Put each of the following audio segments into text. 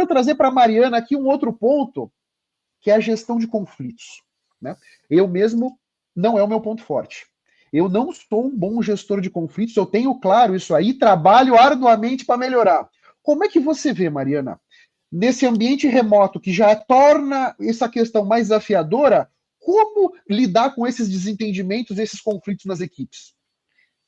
trazer para a Mariana aqui um outro ponto, que é a gestão de conflitos. Né? Eu mesmo não é o meu ponto forte. Eu não sou um bom gestor de conflitos, eu tenho claro isso aí, trabalho arduamente para melhorar. Como é que você vê, Mariana, nesse ambiente remoto que já torna essa questão mais desafiadora, como lidar com esses desentendimentos, esses conflitos nas equipes?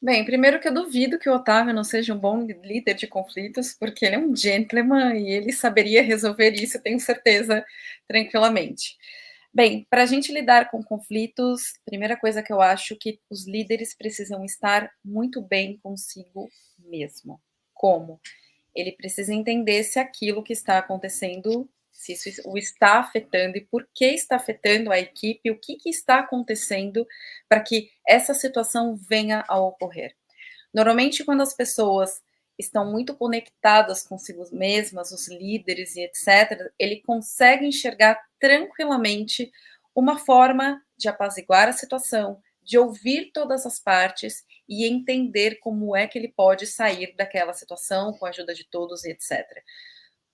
Bem, primeiro que eu duvido que o Otávio não seja um bom líder de conflitos, porque ele é um gentleman e ele saberia resolver isso, tenho certeza, tranquilamente. Bem, para a gente lidar com conflitos, primeira coisa que eu acho que os líderes precisam estar muito bem consigo mesmo. Como? Ele precisa entender se aquilo que está acontecendo, se isso o está afetando e por que está afetando a equipe, o que está acontecendo para que essa situação venha a ocorrer. Normalmente, quando as pessoas estão muito conectadas consigo mesmas, os líderes e etc., ele consegue enxergar tranquilamente uma forma de apaziguar a situação, de ouvir todas as partes e entender como é que ele pode sair daquela situação com a ajuda de todos e etc.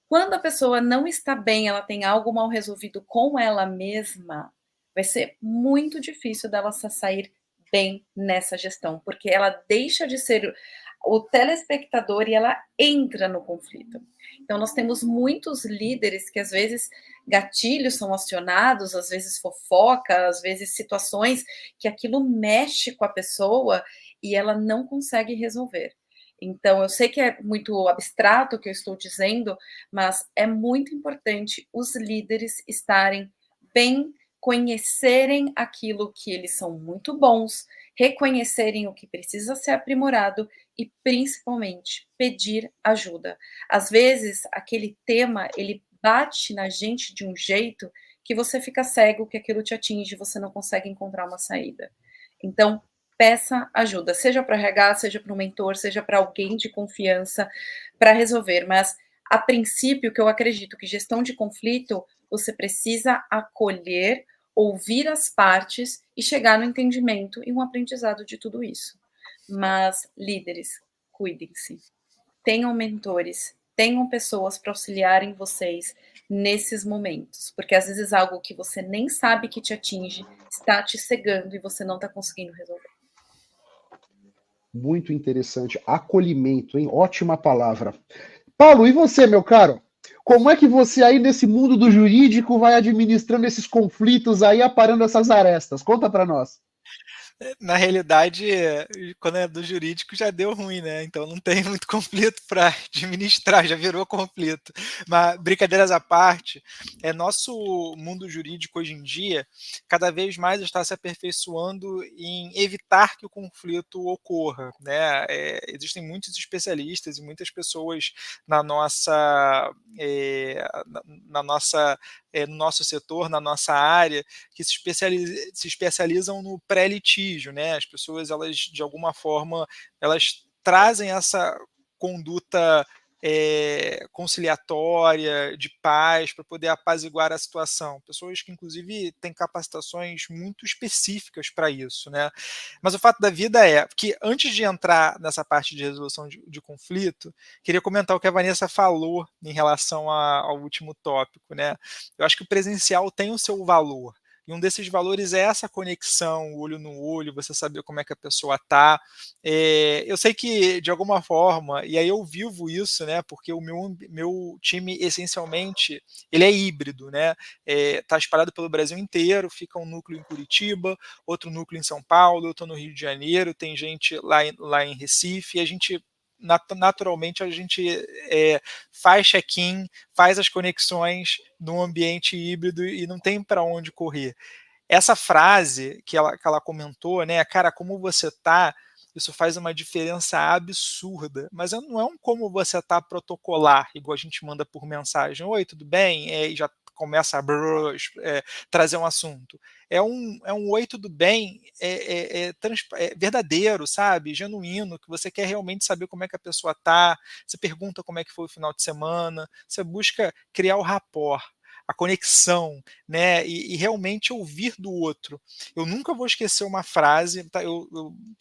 Quando a pessoa não está bem, ela tem algo mal resolvido com ela mesma, vai ser muito difícil dela sair bem nessa gestão, porque ela deixa de ser o telespectador e ela entra no conflito. Então, nós temos muitos líderes que, às vezes, gatilhos são acionados, às vezes fofoca, às vezes situações que aquilo mexe com a pessoa e ela não consegue resolver. Então, eu sei que é muito abstrato o que eu estou dizendo, mas é muito importante os líderes estarem bem, conhecerem aquilo que eles são muito bons, reconhecerem o que precisa ser aprimorado e, principalmente, pedir ajuda. Às vezes, aquele tema, ele bate na gente de um jeito que você fica cego, que aquilo te atinge, você não consegue encontrar uma saída. Então, peça ajuda, seja para RH, seja para um mentor, seja para alguém de confiança para resolver. Mas, a princípio, que eu acredito que gestão de conflito, você precisa acolher, ouvir as partes e chegar no entendimento e um aprendizado de tudo isso. Mas, líderes, cuidem-se. Tenham mentores, tenham pessoas para auxiliarem vocês nesses momentos, porque às vezes algo que você nem sabe que te atinge está te cegando e você não está conseguindo resolver. Muito interessante. Acolhimento, hein? Ótima palavra. Paulo, e você, meu caro? Como é que você aí nesse mundo do jurídico vai administrando esses conflitos aí, aparando essas arestas? Conta para nós. Na realidade, quando é do jurídico já deu ruim, né? Então não tem muito conflito para administrar, já virou conflito. Mas brincadeiras à parte, nosso mundo jurídico hoje em dia cada vez mais está se aperfeiçoando em evitar que o conflito ocorra, né? Existem muitos especialistas e muitas pessoas na nossa, na nossa no nosso setor, na nossa área, que se especializam no pré-litígio, né? As pessoas, elas de alguma forma, elas trazem essa conduta conciliatória, de paz, para poder apaziguar a situação. Pessoas que, inclusive, têm capacitações muito específicas para isso, né? Mas o fato da vida é que, antes de entrar nessa parte de resolução de conflito, queria comentar o que a Vanessa falou em relação ao último tópico, né? Eu acho que o presencial tem o seu valor. E um desses valores é essa conexão, olho no olho, você saber como é que a pessoa está. Eu sei que, de alguma forma, e aí eu vivo isso, né? Porque o meu time, essencialmente, ele é híbrido, né? Está espalhado pelo Brasil inteiro, fica um núcleo em Curitiba, outro núcleo em São Paulo, eu estou no Rio de Janeiro, tem gente lá em Recife, e a gente naturalmente a gente faz check-in, faz as conexões no ambiente híbrido e não tem para onde correr. Essa frase que ela comentou, né, cara, como você tá, isso faz uma diferença absurda, mas não é um como você tá protocolar, igual a gente manda por mensagem, oi, tudo bem? E já começa a trazer um assunto. É um oi, tudo bem, verdadeiro, sabe? Genuíno, que você quer realmente saber como é que a pessoa tá, você pergunta como é que foi o final de semana, você busca criar o rapport. a conexão, né, e realmente ouvir do outro. Eu nunca vou esquecer uma frase, tá, eu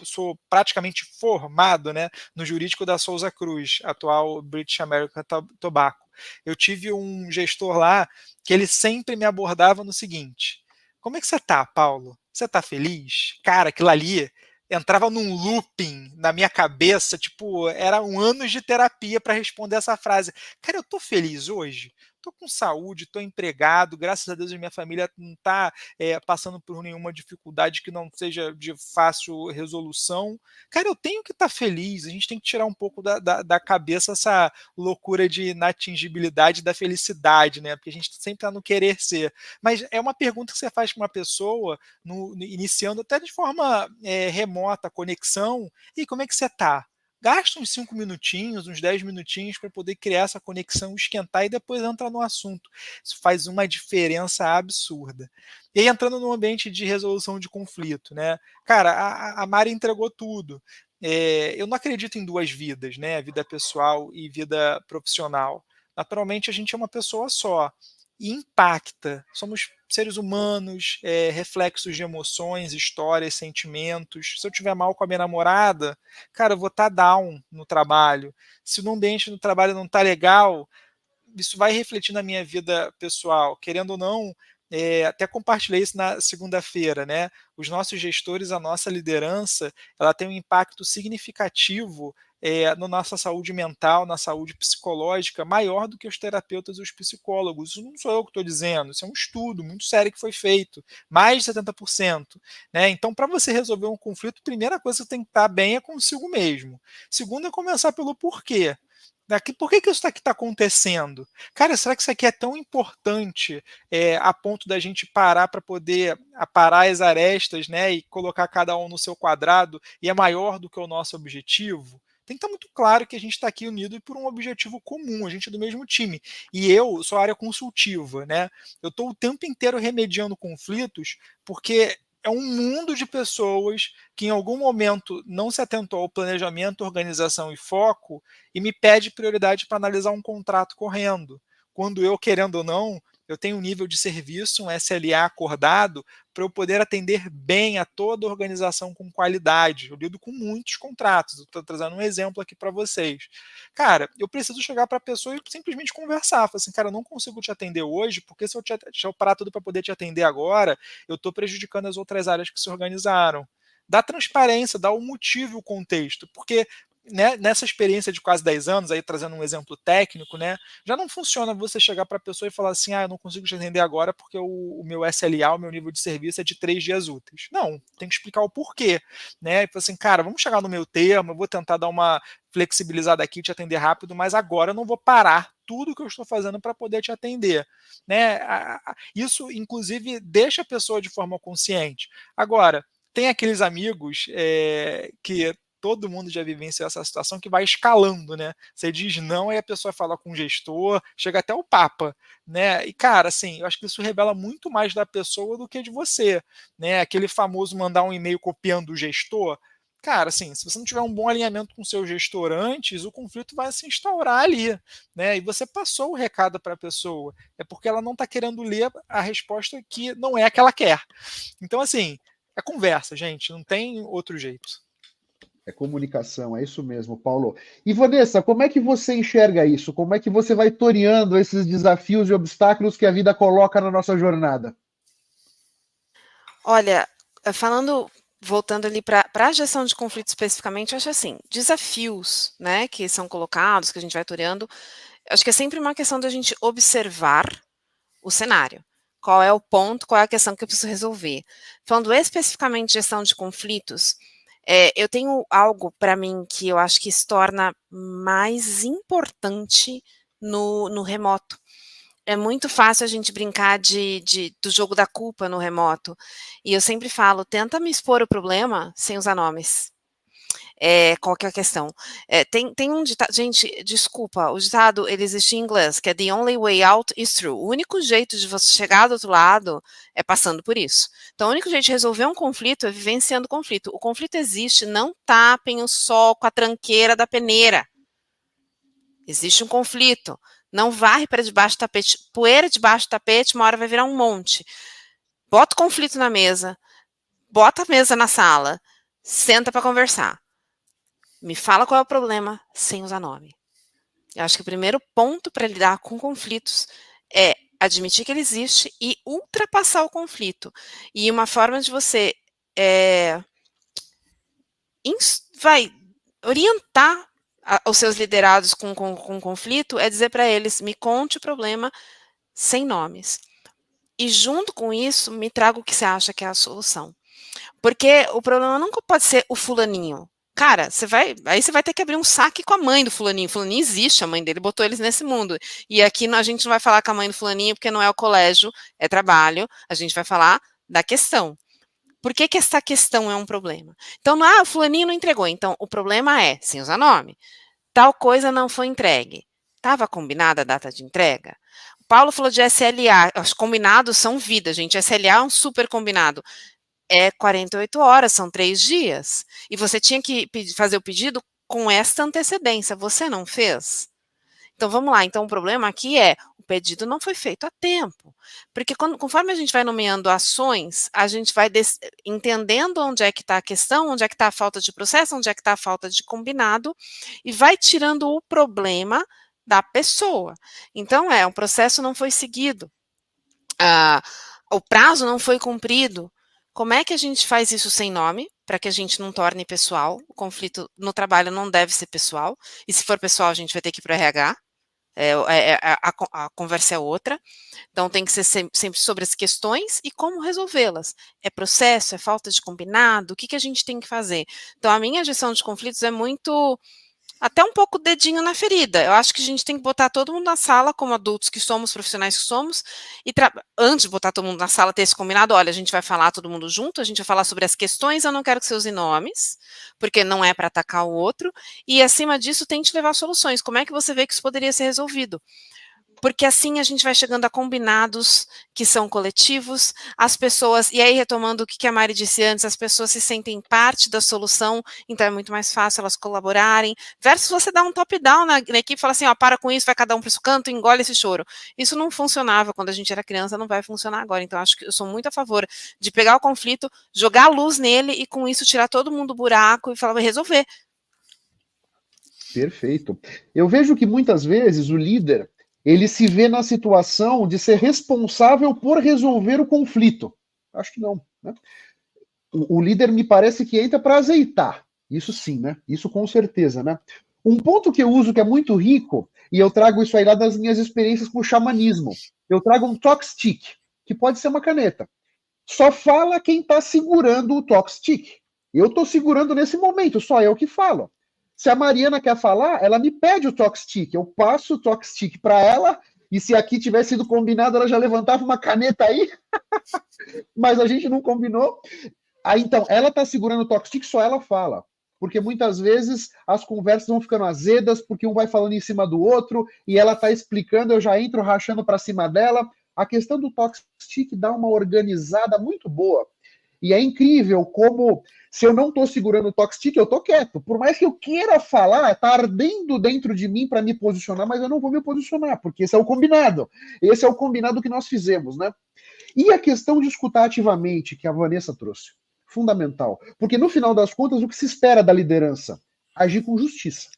sou praticamente formado, né, no jurídico da Souza Cruz, atual British American Tobacco. Eu tive um gestor lá que ele sempre me abordava no seguinte: como é que você tá, Paulo? Você tá feliz? Cara, aquilo ali entrava num looping na minha cabeça, tipo, era anos de terapia para responder essa frase. Cara, eu tô feliz hoje? Tô com saúde, tô empregado, graças a Deus a minha família não tá passando por nenhuma dificuldade que não seja de fácil resolução. Cara, eu tenho que estar feliz, a gente tem que tirar um pouco da cabeça essa loucura de inatingibilidade da felicidade, né? Porque a gente sempre tá no querer ser. Mas é uma pergunta que você faz para uma pessoa, iniciando até de forma remota a conexão, e como é que você está? Gasta uns 5 minutinhos, uns 10 minutinhos para poder criar essa conexão, esquentar e depois entrar no assunto. Isso faz uma diferença absurda. E aí, entrando no ambiente de resolução de conflito, né? Cara, a Mari entregou tudo. Eu não acredito em duas vidas, né? Vida pessoal e vida profissional. Naturalmente, a gente é uma pessoa só e impacta. Somos seres humanos, reflexos de emoções, histórias, sentimentos. Se eu tiver mal com a minha namorada, cara, eu vou estar down no trabalho. Se no ambiente do trabalho não está legal, isso vai refletir na minha vida pessoal. Querendo ou não, até compartilhei isso na segunda-feira, né? Os nossos gestores, a nossa liderança, ela tem um impacto significativo na nossa saúde mental, na saúde psicológica, maior do que os terapeutas e os psicólogos. Isso não sou eu que estou dizendo, isso é um estudo muito sério que foi feito, mais de 70%. Né? Então, para você resolver um conflito, a primeira coisa que você tem que estar bem é consigo mesmo. Segundo é começar pelo porquê. Por que isso aqui está acontecendo? Cara, será que isso aqui é tão importante a ponto da gente parar para poder aparar as arestas, né, e colocar cada um no seu quadrado e é maior do que o nosso objetivo? Tem que estar muito claro que a gente está aqui unido por um objetivo comum, a gente é do mesmo time. E eu sou área consultiva, né? Eu estou o tempo inteiro remediando conflitos porque é um mundo de pessoas que em algum momento não se atentou ao planejamento, organização e foco e me pede prioridade para analisar um contrato correndo. Quando eu, querendo ou não, eu tenho um nível de serviço, um SLA acordado, para eu poder atender bem a toda a organização com qualidade. Eu lido com muitos contratos, estou trazendo um exemplo aqui para vocês. Cara, eu preciso chegar para a pessoa e simplesmente conversar. Falar assim, cara, eu não consigo te atender hoje, porque se eu parar tudo para poder te atender agora, eu estou prejudicando as outras áreas que se organizaram. Dá transparência, dá o motivo e o contexto, porque né, nessa experiência de quase 10 anos, aí trazendo um exemplo técnico, né, já não funciona você chegar para a pessoa e falar assim, eu não consigo te atender agora porque o meu SLA, o meu nível de serviço é de 3 dias úteis. Não, tem que explicar o porquê. Né, e falar assim, cara, vamos chegar no meu termo, eu vou tentar dar uma flexibilizada aqui, te atender rápido, mas agora eu não vou parar tudo que eu estou fazendo para poder te atender. Né? Isso, inclusive, deixa a pessoa de forma consciente. Agora, tem aqueles amigos que todo mundo já vivenciou essa situação que vai escalando, né? Você diz não, aí a pessoa fala com o gestor, chega até o papa, né? E, cara, assim, eu acho que isso revela muito mais da pessoa do que de você, né? Aquele famoso mandar um e-mail copiando o gestor. Cara, assim, se você não tiver um bom alinhamento com o seu gestor antes, o conflito vai se instaurar ali, né? E você passou o recado para a pessoa. É porque ela não está querendo ler a resposta que não é a que ela quer. Então, assim, é conversa, gente, não tem outro jeito. É comunicação, é isso mesmo, Paulo. E Vanessa, como é que você enxerga isso? Como é que você vai toreando esses desafios e obstáculos que a vida coloca na nossa jornada? Olha, voltando ali para a gestão de conflito especificamente, eu acho assim, desafios, né, que são colocados, que a gente vai toreando, acho que é sempre uma questão da gente observar o cenário. Qual é o ponto, qual é a questão que eu preciso resolver. Falando especificamente de gestão de conflitos, eu tenho algo para mim que eu acho que se torna mais importante no remoto. É muito fácil a gente brincar do jogo da culpa no remoto. E eu sempre falo, tenta me expor o problema sem usar nomes. Qual que é a questão? Tem um ditado, gente, desculpa, o ditado ele existe em inglês, que é the only way out is through. O único jeito de você chegar do outro lado é passando por isso. Então, o único jeito de resolver um conflito é vivenciando o conflito. O conflito existe, não tapem o sol com a tranqueira da peneira. Existe um conflito. Não varre para debaixo do tapete. Poeira debaixo do tapete, uma hora vai virar um monte. Bota o conflito na mesa, bota a mesa na sala, senta para conversar. Me fala qual é o problema sem usar nome. Eu acho que o primeiro ponto para lidar com conflitos é admitir que ele existe e ultrapassar o conflito. E uma forma de você vai orientar os seus liderados com conflito é dizer para eles, me conte o problema sem nomes. E junto com isso, me traga o que você acha que é a solução. Porque o problema nunca pode ser o fulaninho. Cara, aí você vai ter que abrir um saque com a mãe do fulaninho. O fulaninho existe, a mãe dele botou eles nesse mundo. E aqui a gente não vai falar com a mãe do fulaninho porque não é o colégio, é trabalho. A gente vai falar da questão. Por que essa questão é um problema? Então, o fulaninho não entregou. Então, o problema é, sem usar nome, tal coisa não foi entregue. Estava combinada a data de entrega? O Paulo falou de SLA. Os combinados são vida, gente. SLA é um super combinado. É 48 horas, são 3 dias. E você tinha que fazer o pedido com esta antecedência. Você não fez? Então, vamos lá. Então, o problema aqui é o pedido não foi feito a tempo. Porque conforme a gente vai nomeando ações, a gente vai entendendo onde é que está a questão, onde é que está a falta de processo, onde é que está a falta de combinado, e vai tirando o problema da pessoa. Então, um processo não foi seguido. O prazo não foi cumprido. Como é que a gente faz isso sem nome, para que a gente não torne pessoal? O conflito no trabalho não deve ser pessoal, e se for pessoal, a gente vai ter que ir para o RH, a conversa é outra, então tem que ser sempre sobre as questões e como resolvê-las. É processo, é falta de combinado, o que a gente tem que fazer? Então a minha gestão de conflitos é muito... até um pouco dedinho na ferida. Eu acho que a gente tem que botar todo mundo na sala, como adultos que somos, profissionais que somos, e antes de botar todo mundo na sala, ter esse combinado, olha, a gente vai falar todo mundo junto, a gente vai falar sobre as questões, eu não quero que você use nomes, porque não é para atacar o outro, e acima disso, tente levar soluções. Como é que você vê que isso poderia ser resolvido? Porque assim a gente vai chegando a combinados que são coletivos, as pessoas, e aí retomando o que a Mari disse antes, as pessoas se sentem parte da solução, então é muito mais fácil elas colaborarem, versus você dar um top-down na equipe e falar assim, para com isso, vai cada um para o seu canto, engole esse choro. Isso não funcionava quando a gente era criança, não vai funcionar agora, então acho que eu sou muito a favor de pegar o conflito, jogar a luz nele e com isso tirar todo mundo do buraco e falar, resolver. Perfeito. Eu vejo que muitas vezes o líder ele se vê na situação de ser responsável por resolver o conflito. Acho que não, né? O líder me parece que entra para azeitar. Isso sim, né? Isso com certeza, né? Um ponto que eu uso que é muito rico, e eu trago isso aí lá das minhas experiências com o xamanismo. Eu trago um talk stick, que pode ser uma caneta. Só fala quem está segurando o talk stick. Eu estou segurando nesse momento, só eu que falo. Se a Mariana quer falar, ela me pede o talk stick. Eu passo o talk stick para ela, e se aqui tivesse sido combinado, ela já levantava uma caneta aí. Mas a gente não combinou. Aí, então, ela está segurando o talk stick, só ela fala. Porque muitas vezes as conversas vão ficando azedas, porque um vai falando em cima do outro, e ela está explicando, eu já entro rachando para cima dela. A questão do talk stick dá uma organizada muito boa. E é incrível como, se eu não estou segurando o talk stick, eu estou quieto. Por mais que eu queira falar, está ardendo dentro de mim para me posicionar, mas eu não vou me posicionar, porque esse é o combinado. Esse é o combinado que nós fizemos, né? E a questão de escutar ativamente, que a Vanessa trouxe. Fundamental. Porque, no final das contas, o que se espera da liderança? Agir com justiça.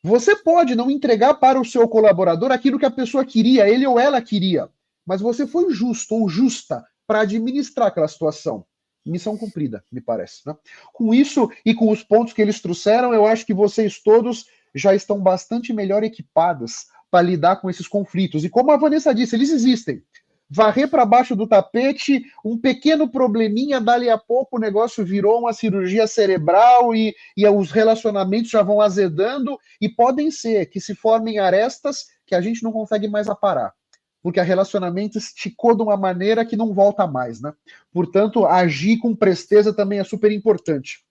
Você pode não entregar para o seu colaborador aquilo que a pessoa queria, ele ou ela queria, mas você foi justo ou justa para administrar aquela situação. Missão cumprida, me parece. Né? Com isso e com os pontos que eles trouxeram, eu acho que vocês todos já estão bastante melhor equipados para lidar com esses conflitos. E como a Vanessa disse, eles existem. Varrer para baixo do tapete, um pequeno probleminha, dali a pouco o negócio virou uma cirurgia cerebral e os relacionamentos já vão azedando e podem ser que se formem arestas que a gente não consegue mais aparar. Porque a relacionamento esticou de uma maneira que não volta mais, né? Portanto, agir com presteza também é super importante.